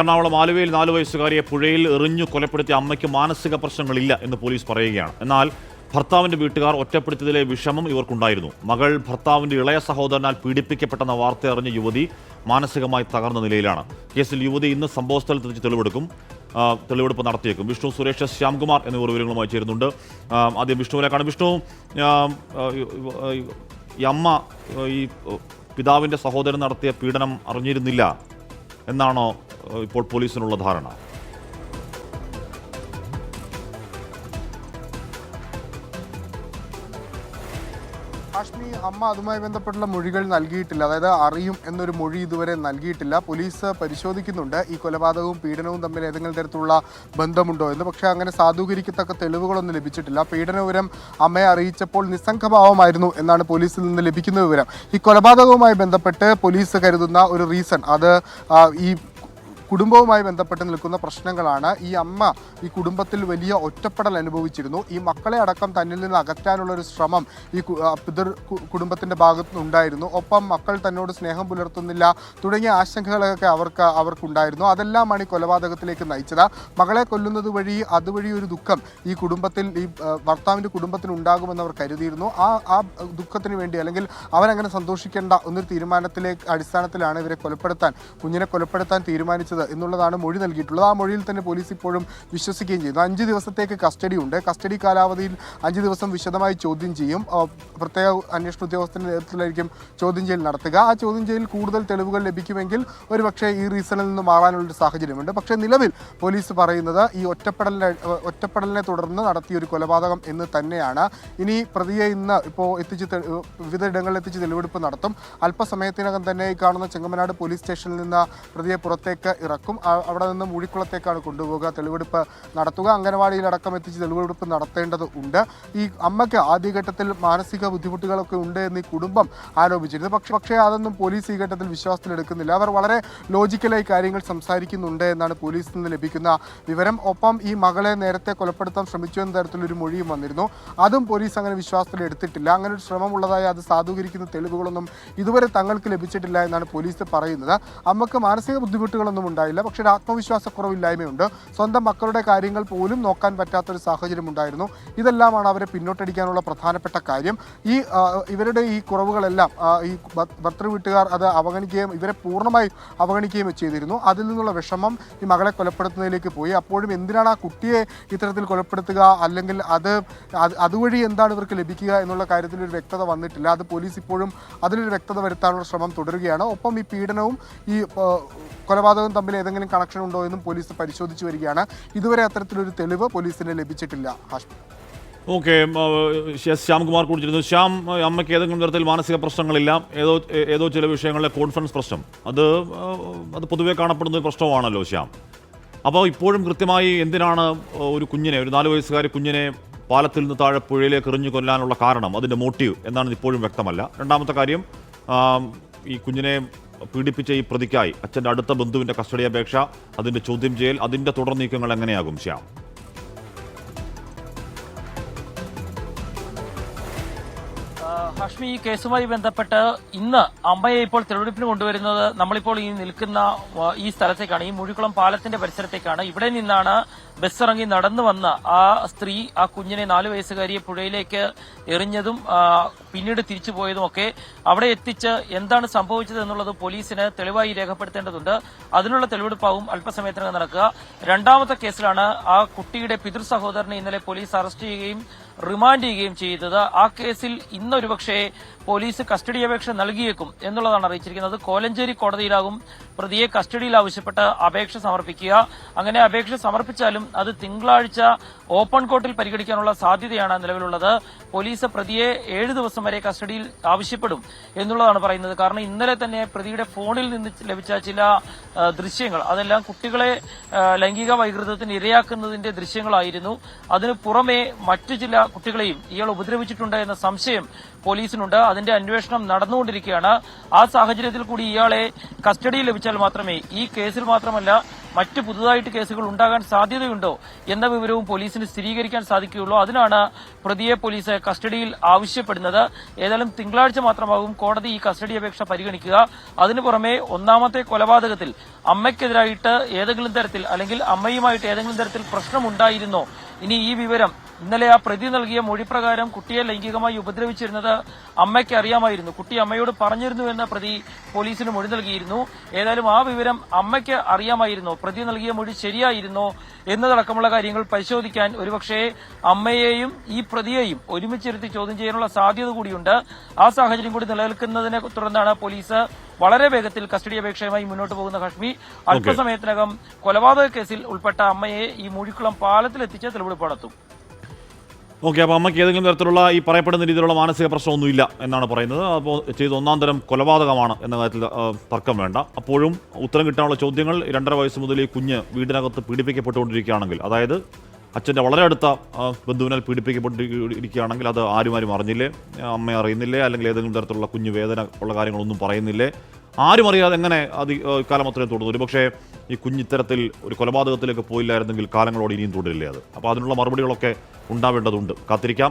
എറണാകുളം ആലുവയിൽ 4 വയസ്സുകാരിയെ പുഴയിൽ എറിഞ്ഞു കൊലപ്പെടുത്തിയ അമ്മയ്ക്ക് മാനസിക പ്രശ്നങ്ങളില്ല എന്ന് പോലീസ് പറയുകയാണ്. എന്നാൽ ഭർത്താവിന്റെ വീട്ടുകാർ ഒറ്റപ്പെടുത്തിയതിലെ വിഷമം ഇവർക്കുണ്ടായിരുന്നു. മകൾ ഭർത്താവിന്റെ ഇളയ സഹോദരനാൽ പീഡിപ്പിക്കപ്പെട്ടെന്ന വാർത്ത അറിഞ്ഞ യുവതി മാനസികമായി തകർന്ന നിലയിലാണ്. കേസിൽ യുവതി ഇന്ന് സംഭവസ്ഥലത്ത് വെച്ച് തെളിവെടുപ്പ് നടത്തിയേക്കും. വിഷ്ണു, സുരേഷ്, ശ്യാംകുമാർ എന്നിവർ വിവരങ്ങളുമായി ചേരുന്നുണ്ട്. ആദ്യം വിഷ്ണുവിലേക്കാണ്. വിഷ്ണു, ഈ അമ്മ ഈ പിതാവിന്റെ സഹോദരൻ നടത്തിയ പീഡനം അറിഞ്ഞിരുന്നില്ല എന്നാണോ ഇപ്പോൾ പോലീസിനുള്ള ധാരണ? ഹാഷ്മി, അമ്മ അതുമായി ബന്ധപ്പെട്ടുള്ള മൊഴികൾ നൽകിയിട്ടില്ല. അതായത് അറിയും എന്നൊരു മൊഴി ഇതുവരെ നൽകിയിട്ടില്ല. പോലീസ് പരിശോധിക്കുന്നുണ്ട് ഈ കൊലപാതകവും പീഡനവും തമ്മിൽ ഏതെങ്കിലും തരത്തിലുള്ള ബന്ധമുണ്ടോ എന്ന്. പക്ഷേ അങ്ങനെ സാധൂകരിക്കത്തക്ക തെളിവുകളൊന്നും ലഭിച്ചിട്ടില്ല. പീഡന വിവരം അമ്മയെ അറിയിച്ചപ്പോൾ നിസ്സംഗഭാവമായിരുന്നു എന്നാണ് പോലീസിൽ നിന്ന് ലഭിക്കുന്ന വിവരം. ഈ കൊലപാതകവുമായി ബന്ധപ്പെട്ട് പോലീസ് കരുതുന്ന ഒരു റീസൺ അത് ഈ കുടുംബവുമായി ബന്ധപ്പെട്ട് നിൽക്കുന്ന പ്രശ്നങ്ങളാണ്. ഈ അമ്മ ഈ കുടുംബത്തിൽ വലിയ ഒറ്റപ്പെടൽ അനുഭവിച്ചിരുന്നു. ഈ മക്കളെ അടക്കം തന്നിൽ നിന്ന് അകറ്റാനുള്ളൊരു ശ്രമം ഈ പിതൃ കുടുംബത്തിൻ്റെ ഭാഗത്തുനിന്നുണ്ടായിരുന്നു. ഒപ്പം മക്കൾ തന്നോട് സ്നേഹം പുലർത്തുന്നില്ല തുടങ്ങിയ ആശങ്കകളൊക്കെ അവർക്കുണ്ടായിരുന്നു. അതെല്ലാമാണ് ഈ കൊലപാതകത്തിലേക്ക് നയിച്ചത്. മകളെ കൊല്ലുന്നത് വഴി അതുവഴി ഒരു ദുഃഖം ഈ കുടുംബത്തിൽ, ഈ ഭർത്താവിൻ്റെ കുടുംബത്തിന് ഉണ്ടാകുമെന്ന് അവർ കരുതിയിരുന്നു. ആ ദുഃഖത്തിന് വേണ്ടി, അല്ലെങ്കിൽ അവരങ്ങനെ സന്തോഷിക്കേണ്ട എന്നൊരു അടിസ്ഥാനത്തിലാണ് ഇവരെ കുഞ്ഞിനെ കൊലപ്പെടുത്താൻ തീരുമാനിച്ചത് എന്നുള്ളതാണ് മൊഴി നൽകിയിട്ടുള്ളത്. ആ മൊഴിയിൽ തന്നെ പോലീസ് ഇപ്പോഴും വിശ്വസിക്കുകയും ചെയ്യുന്നു. 5 ദിവസത്തേക്ക് കസ്റ്റഡി ഉണ്ട്. കസ്റ്റഡി കാലാവധിയിൽ 5 ദിവസം വിശദമായി ചോദ്യം ചെയ്യും. പ്രത്യേക അന്വേഷണ ഉദ്യോഗസ്ഥന്റെ നേതൃത്വത്തിലായിരിക്കും ചോദ്യം ചെയ്യൽ നടത്തുക. ആ ചോദ്യം ചെയ്യൽ കൂടുതൽ തെളിവുകൾ ലഭിക്കുമെങ്കിൽ ഒരുപക്ഷെ ഈ റീസണിൽ നിന്ന് മാറാനുള്ളൊരു സാഹചര്യമുണ്ട്. പക്ഷേ നിലവിൽ പോലീസ് പറയുന്നത് ഈ ഒറ്റപ്പെടലിനെ തുടർന്ന് നടത്തിയ ഒരു കൊലപാതകം എന്ന് തന്നെയാണ്. ഇനി പ്രതിയെ ഇന്ന് ഇപ്പോൾ വിവിധ ഇടങ്ങളിൽ എത്തിച്ച് തെളിവെടുപ്പ് നടത്തും. അല്പസമയത്തിനകം തന്നെ ഈ കാണുന്ന ചെങ്ങമനാട് പോലീസ് സ്റ്റേഷനിൽ നിന്ന് പ്രതിയെ പുറത്തേക്ക് ഇറക്കും. അവിടെ നിന്ന് മൂഴിക്കുളത്തേക്കാണ് കൊണ്ടുപോകുക, തെളിവെടുപ്പ് നടത്തുക. അംഗനവാടിയിലടക്കം എത്തിച്ച് തെളിവെടുപ്പ് നടത്തേണ്ടത് ഉണ്ട്. ഈ അമ്മയ്ക്ക് ആദ്യഘട്ടത്തിൽ മാനസിക ബുദ്ധിമുട്ടുകളൊക്കെ ഉണ്ട് എന്ന് ഈ കുടുംബം ആരോപിച്ചിരുന്നു. പക്ഷേ അതൊന്നും പോലീസ് ഈ ഘട്ടത്തിൽ വിശ്വാസത്തിലെടുക്കുന്നില്ല. അവർ വളരെ ലോജിക്കലായി കാര്യങ്ങൾ സംസാരിക്കുന്നുണ്ട് എന്നാണ് പോലീസിൽ നിന്ന് ലഭിക്കുന്ന വിവരം. ഒപ്പം ഈ മകളെ നേരത്തെ കൊലപ്പെടുത്താൻ ശ്രമിച്ചു എന്ന തരത്തിലൊരു മൊഴിയും വന്നിരുന്നു. അതും പോലീസ് അങ്ങനെ വിശ്വാസത്തിലെടുത്തിട്ടില്ല. അങ്ങനെ ഒരു ശ്രമമുള്ളതായി അത് സാധൂകരിക്കുന്ന തെളിവുകളൊന്നും ഇതുവരെ തങ്ങൾക്ക് ലഭിച്ചിട്ടില്ല എന്നാണ് പോലീസ് പറയുന്നത്. അമ്മക്ക് മാനസിക ബുദ്ധിമുട്ടുകളൊന്നും ഉണ്ടായില്ല. പക്ഷേ ഒരു ആത്മവിശ്വാസക്കുറവില്ലായ്മയുണ്ട്. സ്വന്തം മക്കളുടെ കാര്യങ്ങൾ പോലും നോക്കാൻ പറ്റാത്തൊരു സാഹചര്യം ഉണ്ടായിരുന്നു. ഇതെല്ലാമാണ് അവരെ പിന്നോട്ടടിക്കാനുള്ള പ്രധാനപ്പെട്ട കാര്യം. ഇവരുടെ ഈ കുറവുകളെല്ലാം ഈ ഭർത്തൃ വീട്ടുകാർ അത് അവഗണിക്കുകയും ഇവരെ പൂർണ്ണമായി അവഗണിക്കുകയും ചെയ്തിരുന്നു. അതിൽ നിന്നുള്ള വിഷമം ഈ മകളെ കൊലപ്പെടുത്തുന്നതിലേക്ക് പോയി. അപ്പോഴും എന്തിനാണ് ആ കുട്ടിയെ ഇത്തരത്തിൽ കൊലപ്പെടുത്തുക, അല്ലെങ്കിൽ അതുവഴി എന്താണ് ഇവർക്ക് ലഭിക്കുക എന്നുള്ള കാര്യത്തിൽ ഒരു വ്യക്തത വന്നിട്ടില്ല. അത് പോലീസ് ഇപ്പോഴും അതിലൊരു വ്യക്തത വരുത്താനുള്ള ശ്രമം തുടരുകയാണ്. ഒപ്പം ഈ പീഡനവും ഈ കൊലപാതകവും തമ്മിൽ ഏതെങ്കിലും കണക്ഷൻ ഉണ്ടോ എന്നും പോലീസ് പരിശോധിച്ചു വരികയാണ്. ഇതുവരെ അത്തരത്തിലൊരു തെളിവ് പോലീസിന് ലഭിച്ചിട്ടില്ല. ഹാഷ്മി. ഓക്കെ, ശ്യാംകുമാർ കൂടിച്ചിരുന്നു. ശ്യാം, അമ്മയ്ക്ക് ഏതെങ്കിലും തരത്തിൽ മാനസിക പ്രശ്നങ്ങളില്ല, ഏതോ ചില വിഷയങ്ങളിലെ കോൺഫിഡൻസ് പ്രശ്നം, അത് പൊതുവെ കാണപ്പെടുന്ന ഒരു പ്രശ്നമാണല്ലോ ശ്യാം. അപ്പോൾ ഇപ്പോഴും കൃത്യമായി എന്തിനാണ് ഒരു 4 വയസ്സുകാരി കുഞ്ഞിനെ പാലത്തിൽ നിന്ന് താഴെ പുഴയിലേക്ക് എറിഞ്ഞു കൊല്ലാനുള്ള കാരണം, അതിൻ്റെ മോട്ടീവ് എന്താണെന്ന് ഇപ്പോഴും വ്യക്തമല്ല. രണ്ടാമത്തെ കാര്യം, ഈ കുഞ്ഞിനെ പീഡിപ്പിച്ച ഈ പ്രതിക്കായി അച്ഛൻ്റെ അടുത്ത ബന്ധുവിൻ്റെ കസ്റ്റഡി അപേക്ഷ, അതിൻ്റെ ചോദ്യം ചെയ്യൽ, അതിൻ്റെ തുടർ നീക്കങ്ങൾ എങ്ങനെയാകും ശ്യാം? ഹാഷ്മി, ഈ കേസുമായി ബന്ധപ്പെട്ട് ഇന്ന് അമ്മയെ ഇപ്പോൾ തെളിവെടുപ്പിന് കൊണ്ടുവരുന്നത് നമ്മളിപ്പോൾ ഈ നിൽക്കുന്ന ഈ സ്ഥലത്തേക്കാണ്, ഈ മുഴിക്കുളം പാലത്തിന്റെ പരിസരത്തേക്കാണ്. ഇവിടെ നിന്നാണ് ബസ് ഇറങ്ങി നടന്നു വന്ന ആ സ്ത്രീ ആ കുഞ്ഞിനെ 4 വയസ്സുകാരിയെ പുഴയിലേക്ക് എറിഞ്ഞതും പിന്നീട് തിരിച്ചു പോയതും ഒക്കെ അവിടെ എത്തിച്ച് എന്താണ് സംഭവിച്ചത് എന്നുള്ളത് പോലീസിന് തെളിവായി രേഖപ്പെടുത്തേണ്ടതുണ്ട്. അതിനുള്ള തെളിവെടുപ്പാവും അല്പസമയത്തിനകം നടക്കുക. രണ്ടാമത്തെ കേസിലാണ് ആ കുട്ടിയുടെ പിതൃ സഹോദരനെ ഇന്നലെ പോലീസ് അറസ്റ്റ് ചെയ്യുകയും റിമാൻഡ് ചെയ്യുകയും ചെയ്തത്. ആ കേസിൽ ഇന്നൊരുപക്ഷെ പോലീസ് കസ്റ്റഡി അപേക്ഷ നൽകിയേക്കും എന്നുള്ളതാണ് അറിയിച്ചിരിക്കുന്നത്. കോലഞ്ചേരി കോടതിയിലാകും പ്രതിയെ കസ്റ്റഡിയിൽ ആവശ്യപ്പെട്ട് അപേക്ഷ സമർപ്പിക്കുക. അങ്ങനെ അപേക്ഷ സമർപ്പിച്ചാലും അത് തിങ്കളാഴ്ച ഓപ്പൺ കോർട്ടിൽ പരിഗണിക്കാനുള്ള സാധ്യതയാണ് നിലവിലുള്ളത്. പോലീസ് പ്രതിയെ 7 ദിവസം വരെ കസ്റ്റഡിയിൽ ആവശ്യപ്പെടും എന്നുള്ളതാണ് പറയുന്നത്. കാരണം ഇന്നലെ തന്നെ പ്രതിയുടെ ഫോണിൽ നിന്ന് ലഭിച്ച ചില ദൃശ്യങ്ങൾ, അതെല്ലാം കുട്ടികളെ ലൈംഗിക വൈകൃതത്തിന് ഇരയാക്കുന്നതിന്റെ ദൃശ്യങ്ങളായിരുന്നു. അതിനു പുറമെ മറ്റു ചില കുട്ടികളെയും ഇയാൾ ഉപദ്രവിച്ചിട്ടുണ്ട് എന്ന സംശയം പോലീസിനുണ്ട്. അതിന്റെ അന്വേഷണം നടന്നുകൊണ്ടിരിക്കുകയാണ്. ആ സാഹചര്യത്തിൽ കൂടി ഇയാളെ കസ്റ്റഡിയിൽ ലഭിച്ചാൽ മാത്രമേ, ഈ കേസിൽ മാത്രമല്ല മറ്റ് പുതുതായിട്ട് കേസുകൾ ഉണ്ടാകാൻ സാധ്യതയുണ്ടോ എന്ന വിവരവും പോലീസിന് സ്ഥിരീകരിക്കാൻ സാധിക്കുകയുള്ളൂ. അതിനാണ് പ്രതിയെ പോലീസ് കസ്റ്റഡിയിൽ ആവശ്യപ്പെടുന്നത്. ഏതായാലും തിങ്കളാഴ്ച മാത്രമാകും കോടതി ഈ കസ്റ്റഡി അപേക്ഷ പരിഗണിക്കുക. അതിനു പുറമെ ഒന്നാമത്തെ കൊലപാതകത്തിൽ അമ്മയ്ക്കെതിരായിട്ട് ഏതെങ്കിലും തരത്തിൽ അല്ലെങ്കിൽ അമ്മയുമായിട്ട് ഏതെങ്കിലും തരത്തിൽ പ്രശ്നമുണ്ടായിരുന്നോ, ഇനി ഈ വിവരം ഇന്നലെ ആ പ്രതി നൽകിയ മൊഴിപ്രകാരം കുട്ടിയെ ലൈംഗികമായി ഉപദ്രവിച്ചിരുന്നത് അമ്മയ്ക്ക് അറിയാമായിരുന്നു, കുട്ടി അമ്മയോട് പറഞ്ഞിരുന്നു എന്ന പ്രതി പോലീസിന് മൊഴി നൽകിയിരുന്നു. ഏതായാലും ആ വിവരം അമ്മയ്ക്ക് അറിയാമായിരുന്നോ, പ്രതി നൽകിയ മൊഴി ശരിയായിരുന്നോ എന്നതടക്കമുള്ള കാര്യങ്ങൾ പരിശോധിക്കാൻ ഒരുപക്ഷെ അമ്മയെയും ഈ പ്രതിയെയും ഒരുമിച്ചിരുത്തി ചോദ്യം ചെയ്യാനുള്ള സാധ്യത കൂടിയുണ്ട്. ആ സാഹചര്യം കൂടി നിലനിൽക്കുന്നതിനെ തുടർന്നാണ് പോലീസ് വളരെ വേഗത്തിൽ കസ്റ്റഡി അപേക്ഷയുമായി മുന്നോട്ട് പോകുന്ന ഹാഷ്മി. അല്പസമയത്തിനകം കൊലപാതക കേസിൽ ഉൾപ്പെട്ട അമ്മയെ ഈ മൂഴിക്കുളം പാലത്തിലെത്തിച്ച് തെളിവെടുപ്പ് നടത്തും. ഓക്കെ, അപ്പോൾ അമ്മയ്ക്ക് ഏതെങ്കിലും തരത്തിലുള്ള ഈ പറയപ്പെടുന്ന രീതിയിലുള്ള മാനസിക പ്രശ്നമൊന്നുമില്ല എന്നാണ് പറയുന്നത്. അപ്പോൾ ചെയ്ത് ഒന്നാം തരം കൊലപാതകമാണ് എന്ന കാര്യത്തിൽ തർക്കം വേണ്ട. അപ്പോഴും ഉത്തരം കിട്ടാനുള്ള ചോദ്യങ്ങൾ 2.5 വയസ്സ് മുതൽ ഈ കുഞ്ഞ് വീടിനകത്ത് പീഡിപ്പിക്കപ്പെട്ടുകൊണ്ടിരിക്കുകയാണെങ്കിൽ, അതായത് അച്ഛൻ്റെ വളരെ അടുത്ത ബന്ധുവിനാൽ പീഡിപ്പിക്കപ്പെട്ടിരിക്കുകയാണെങ്കിൽ അത് ആരും അറിഞ്ഞില്ലേ, അമ്മ അറിയുന്നില്ലേ, അല്ലെങ്കിൽ ഏതെങ്കിലും തരത്തിലുള്ള കുഞ്ഞ് വേദന ഉള്ള കാര്യങ്ങളൊന്നും പറയുന്നില്ലേ, ആരും അറിയാതെ എങ്ങനെ അത് കാലം അത്രയും തുടർന്നു? ഒരുപക്ഷേ ഈ കുഞ്ഞ് ഇത്തരത്തിൽ ഒരു കൊലപാതകത്തിലേക്ക് പോയില്ലായിരുന്നെങ്കിൽ കാലങ്ങളോട് ഇനിയും തുടരില്ലേ അത്? അപ്പോൾ അതിനുള്ള മറുപടികളൊക്കെ ഉണ്ടാവേണ്ടതുണ്ട്. കാത്തിരിക്കാം.